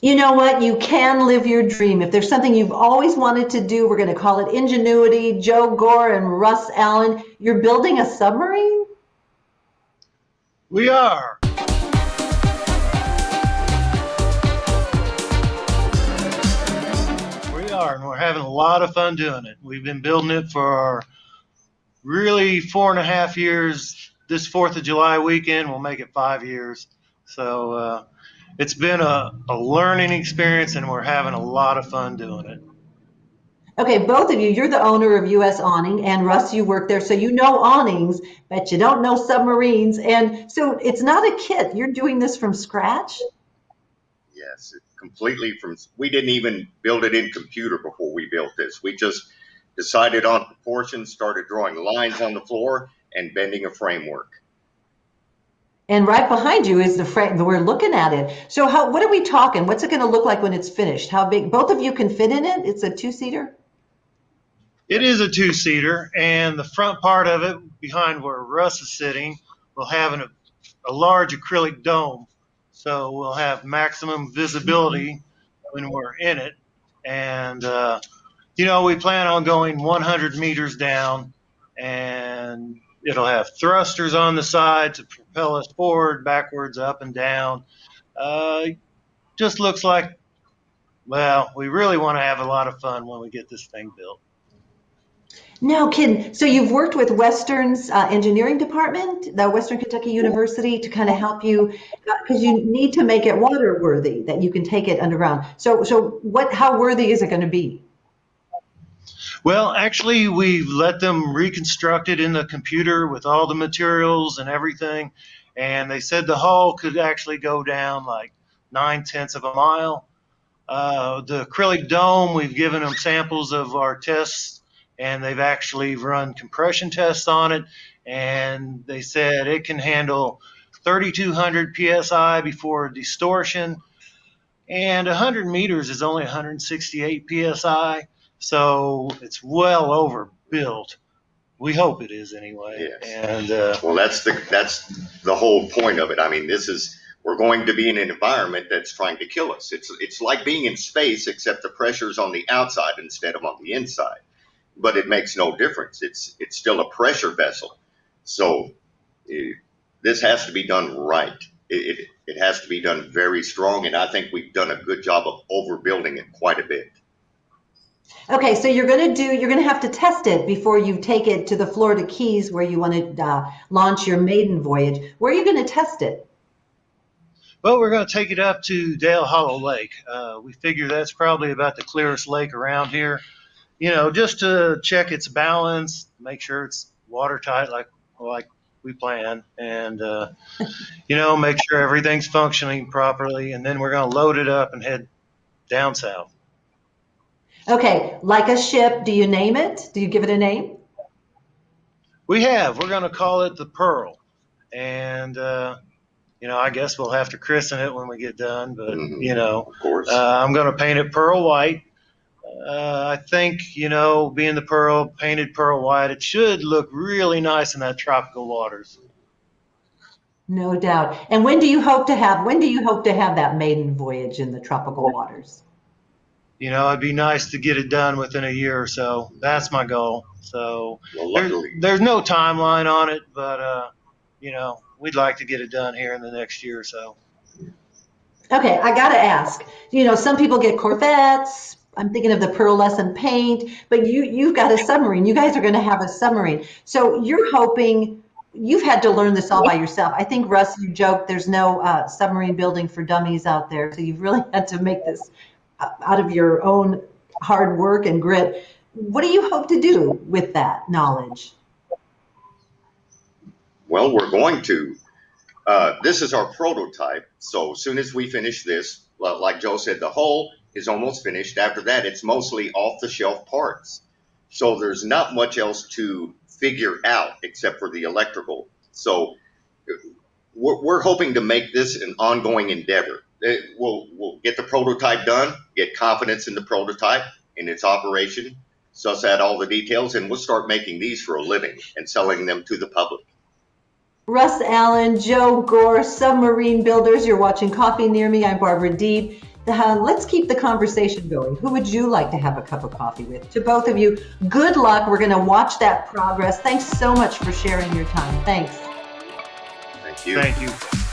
You know what? You can live your dream. If there's something you've always wanted to do, we're going to call it ingenuity. Joe Gore and Russ Allen, you're building a submarine? We are. We are, and we're having a lot of fun doing it. We've been building it for really 4.5 years. This 4th of July weekend will make it 5 years. So it's been a learning experience, and we're having a lot of fun doing it. Okay, both of you, you're the owner of US Awning, and Russ, you work there, so you know awnings, but you don't know submarines. And so it's not a kit. You're doing this from scratch? Yes, completely from. We didn't even build it in computer before we built this. We just decided on proportions, started drawing lines on the floor, and bending a framework. And right behind you is the frame. We're looking at it. So what are we talking? What's it going to look like when it's finished? How big? Both of you can fit in it? It's a two-seater? It is a two-seater, and the front part of it, behind where Russ is sitting, will have a large acrylic dome. So we'll have maximum visibility when we're in it. And, we plan on going 100 meters down, and it'll have thrusters on the side to propel us forward, backwards, up and down. Just looks like, well, we really want to have a lot of fun when we get this thing built. No kidding. So you've worked with Western's engineering department, the Western Kentucky University, to kind of help you, because you need to make it water worthy, that you can take it underground. So how worthy is it going to be? Well, actually, we've let them reconstruct it in the computer with all the materials and everything. And they said the hull could actually go down like 9/10 of a mile. The acrylic dome, we've given them samples of our tests, and they've actually run compression tests on it, and they said it can handle 3,200 psi before distortion, and 100 meters is only 168 psi, so it's well overbuilt. We hope it is anyway. Yes. And well, that's the whole point of it. I mean, we're going to be in an environment that's trying to kill us. It's like being in space, except the pressure's on the outside instead of on the inside. But it makes no difference. It's still a pressure vessel. So this has to be done right. It has to be done very strong, and I think we've done a good job of overbuilding it quite a bit. Okay, so you're going to have to test it before you take it to the Florida Keys where you want to launch your maiden voyage. Where are you going to test it? Well, we're going to take it up to Dale Hollow Lake. We figure that's probably about the clearest lake around here. Just to check its balance, make sure it's watertight like we plan, and, make sure everything's functioning properly, and then we're going to load it up and head down south. Okay, like a ship, do you name it? Do you give it a name? We have. We're going to call it the Pearl, and, I guess we'll have to christen it when we get done, but, of course. I'm going to paint it pearl white. I think, being the painted pearl white, it should look really nice in that tropical waters. No doubt. And when do you hope to have that maiden voyage in the tropical waters? It'd be nice to get it done within a year or so. That's my goal. So there's no timeline on it, but, we'd like to get it done here in the next year or so. Okay, I got to ask, some people get Corvettes. I'm thinking of the pearlescent paint, but you've got a submarine. You guys are going to have a submarine. So you're hoping, you've had to learn this all by yourself. I think, Russ, you joked there's no submarine building for dummies out there. So you've really had to make this out of your own hard work and grit. What do you hope to do with that knowledge? Well, we're going to. This is our prototype. So as soon as we finish this, like Joe said, the hull is almost finished. After that, it's mostly off-the-shelf parts. So there's not much else to figure out except for the electrical. So we're hoping to make this an ongoing endeavor. We'll get the prototype done, get confidence in the prototype, in its operation, suss out all the details, and we'll start making these for a living and selling them to the public. Russ Allen, Joe Gore, Submarine Builders. You're watching Coffee Near Me. I'm Barbara Deeb. let's keep the conversation going. Who would you like to have a cup of coffee with? To both of you, good luck. We're going to watch that progress. Thanks so much for sharing your time. Thanks. Thank you. Thank you.